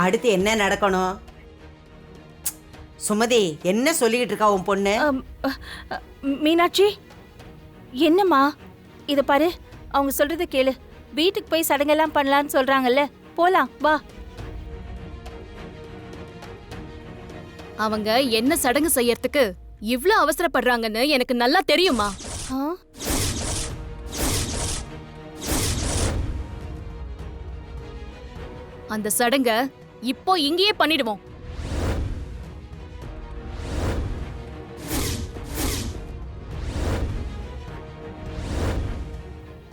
அடுத்து என்ன நடக்கணும்? சுமதி, என்ன சொல்லிக்கிட்டு இருக்கா உன் பொண்ணு? மீனாட்சி, என்னம்மா? இத பாரு, அவங்க சொல்றத கேளு. வீட்டுக்கு போய் சடங்கெல்லாம் பண்ணலான்னு சொல்றாங்கல்ல, போலாம் வா. அவங்க என்ன சடங்கு செய்யறதுக்கு இவ்ளோ அவசரப்படுறாங்கன்னு எனக்கு நல்லா தெரியுமா? அந்த சடங்க இப்போ இங்கேயே பண்ணிடுவோம்.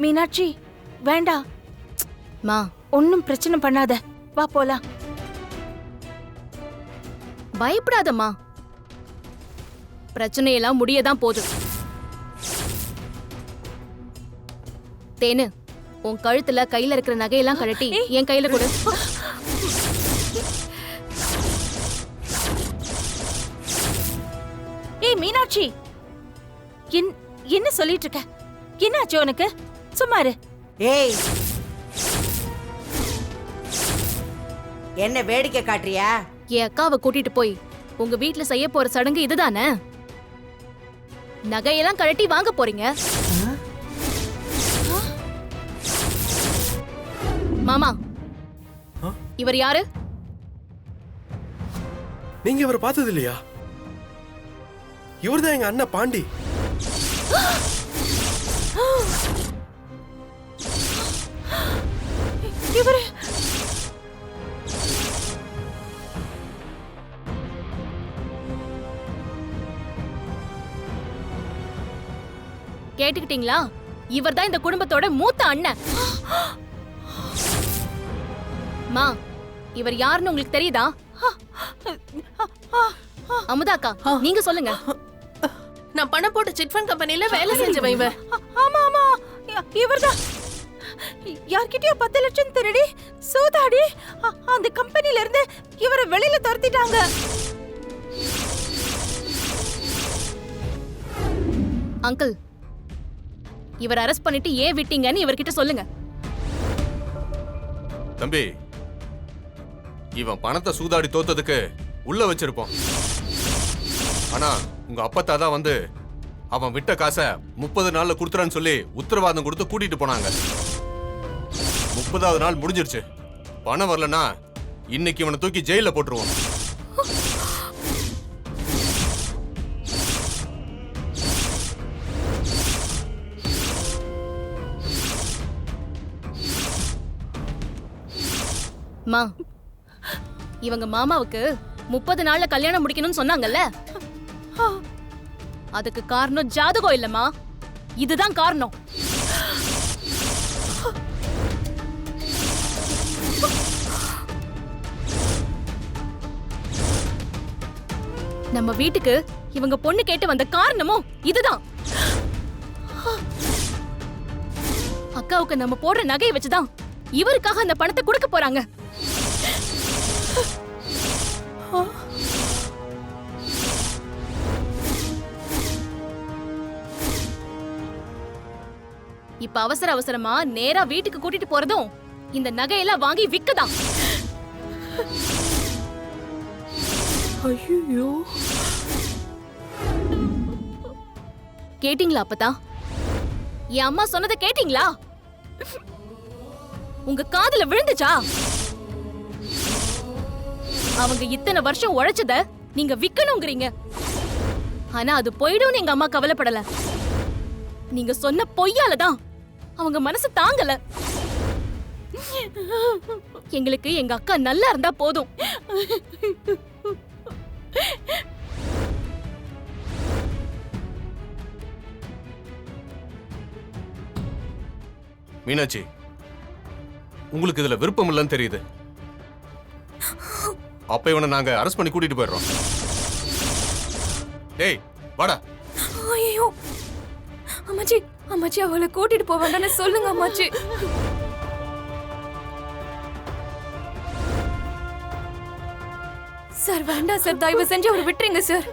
மீனாட்சி, வேண்டாம். மா, ஒன்னும் பிரச்சனை பண்ணாத, வா போலாம். பயப்படாதம்மா, பிரச்சனையெல்லாம் முடியதான் போகுது. தேனு, உன் கழுத்துல கையில இருக்கிற நகையெல்லாம் கழட்டி என் கையில கொடு. ஏய் மீனாட்சி, என்ன சொல்லிட்டு இருக்க? என்னாச்சு உனக்கு? சும்மா இரு. ஏய், என்ன வேடிக்கை காட்டுறியா? என் அக்காவை கூட்டிட்டு போய் உங்க வீட்டுல செய்ய போற சடங்கு இதுதானே? நகையெல்லாம் கழட்டி வாங்க போறீங்க. மாமா, இவர் யாரு? நீங்க இவரை பார்த்தது இல்லையா? இவர்தான் எங்க அண்ணன் பாண்டி. இவரு கேட்டுக்கிட்டீங்களா? இவர்தான் இந்த குடும்பத்தோட மூத்த அண்ணன். மா, இவர் யாருன்னு உங்களுக்கு தெரியுதா? அமுதாக்கா, நீங்க சொல்லுங்க. நான் பணம் போட்டு சிட் ஃபண்ட் கம்பெனில வேலை செஞ்சவன் இவர். ஆமா ஆமா, இவர்தான். யார்கிட்டயோ 10 லட்சம் திருடி சூதாடி அந்த கம்பெனில இருந்து இவரை வெளியில துரத்திட்டாங்க. அங்கிள், இவர் அரெஸ்ட் பண்ணிட்டு ஏன் விட்டீங்கன்னு இவர்கிட்ட சொல்லுங்க. தம்பி, இவன் பணத்தை சூதாடி தோத்ததுக்கு உள்ள வச்சிருப்போம். ஆனா உங்க அப்பத்தா தான் வந்து அவன் விட்ட காசை 30 நாள்ல கொடுத்துறான்னு சொல்லி உத்தரவாதம் கொடுத்து கூட்டிட்டு போனாங்க. 30வது நாள் முடிஞ்சிருச்சு. பணம் வரலனா இன்னைக்கு இவனை தூக்கி ஜெயில போட்டுருவோம். மா, இவங்க மாமாவுக்கு 30 நாள்ல கல்யாணம் முடிக்கணும்னு சொன்னாங்கல்ல, அதுக்கு காரணம் ஜாதகம் இல்லம்மா, இதுதான் காரணம். நம்ம வீட்டுக்கு இவங்க பொண்ணு கேட்டு வந்த காரணமும் இதுதான். அக்காவுக்கு நம்ம போடுற நகையை வச்சுதான் இவருக்காக அந்த பணத்தை கொடுக்க போறாங்க. இப்ப அவசர அவசரமா நேரா வீட்டுக்கு கூட்டிட்டு போறதும் இந்த நகையெல்லாம் வாங்கி விக்கதான். ஐயோ, கேட்டீங்களா அப்பதா? என் அம்மா சொன்னதை கேட்டீங்களா? உங்க காதுல விழுந்துச்சா? அவங்க இத்தனை வருஷம் உழைச்சத நீங்க விக்கணுங்கிறீங்க. ஆனா அது போயிடும். எங்க அம்மா கவலைப்படல. நீங்க சொன்ன பொய்யாலதான் அவங்க மனசு தாங்கல. எங்களுக்கு எங்க அக்கா நல்லா இருந்தா போதும். மீனாட்சி, உங்களுக்கு இதுல விருப்பம் இல்லைன்னு தெரியுது. அப்ப இவனை நாங்க அரெஸ்ட் பண்ணி கூட்டிட்டு போயிடுறோம். டேய் வாடா. ஐயோ அம்மாச்சி, அம்மாச்சி அவளை கூட்டிட்டு போக வேண்டாம்னு சொல்லுங்க அம்மாச்சி. சார் வேண்டாம் சார், தயவு செஞ்சு அவரை விட்டுருங்க சார்.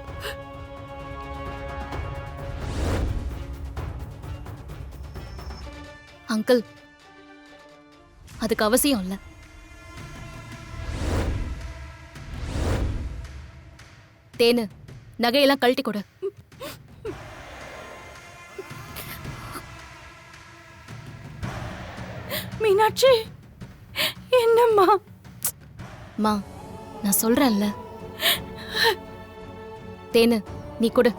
அங்கிள், அதுக்கு அவசியம் இல்ல. தேனு நகையெல்லாம் கழட்டி கொடு. மீனாட்சி என்னம்மா? மா நான் சொல்றேன்ல. தேனு நீ கொடு.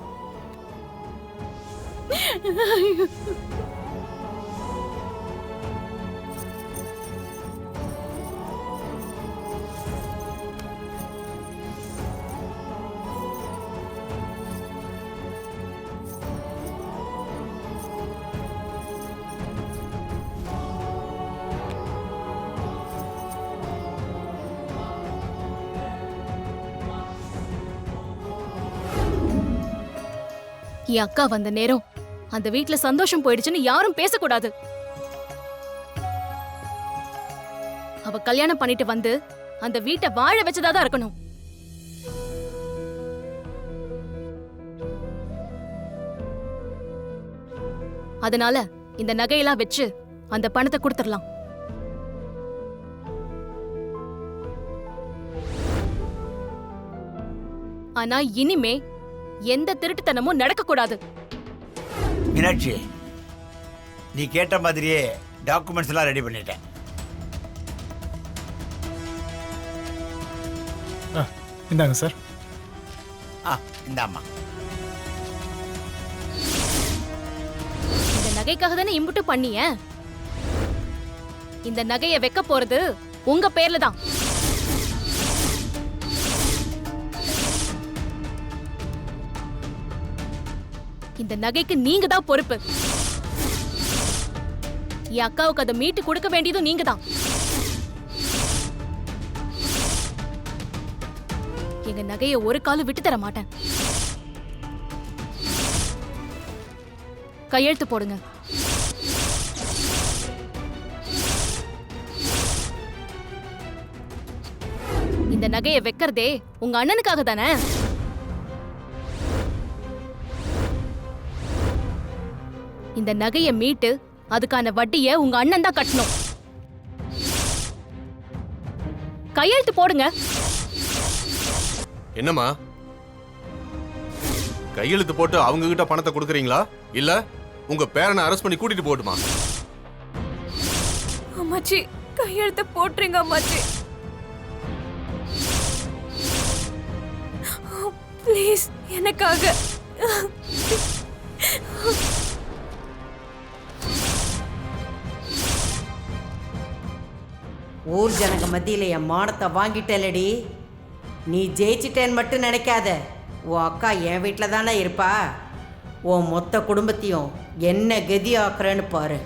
என் அக்கா வந்த நேரம் அந்த வீட்ல சந்தோஷம் போயிடுச்சுன்னு யாரும் பேசக்கூடாது. அவ கல்யாணம் பண்ணிட்டு வந்து அந்த வீட்டை வாழ வச்சதாதான் இருக்கணும். அதனால இந்த நகையெல்லாம் வச்சு அந்த பணத்தை கொடுத்துடலாம். ஆனா இனிமே எந்த திருட்டுத்தனமும் நடக்க கூடாது. மீனாட்சி, நீ கேட்ட மாதிரியே டாக்குமெண்ட்ஸ் எல்லாம் ரெடி பண்ணிட்டேன். இந்தாங்க சார். இந்தாம்மா. இந்த நகைக்காக தானே இம்புட்டு பண்ணிய. இந்த நகையை வைக்க போறது உங்க பேர்ல தான். இந்த நகைக்கு நீங்க தான் பொறுப்பு. என் அக்காவுக்கு அதை மீட்டு கொடுக்க வேண்டியதும் நீங்க தான். எங்க நகையை ஒரு காலம் விட்டு தர மாட்டேன். கையெழுத்து போடுங்க. இந்த நகையை வைக்கிறதே உங்க அண்ணனுக்காக தானே. இந்த நகையை மீட்டு அதுக்கான வட்டியை உங்க அண்ணன் தான் கட்டணும். கையெழுத்து போடுங்க. என்னம்மா கையெழுத்து போட்டு அவங்க கிட்ட பணத்தை கொடுக்குறீங்களா இல்ல உங்க பேரனை அரெஸ்ட் பண்ணி கூட்டிட்டு போட்டுமா? அம்மாச்சி கையெழுத்த போட்டுருங்க அம்மாச்சி. ப்ளீஸ் எனக்காக. ஊர் ஜனங்க மத்தியில என் மானத்தை வாங்கிட்டலடி. நீ ஜெயிச்சிட்டேன்னு மட்டும் நினைக்காத. உன் அக்கா என் வீட்டில் தானே இருப்பா. உன் மொத்த குடும்பத்தையும் என்ன கதி ஆக்குறேன்னு பாரு.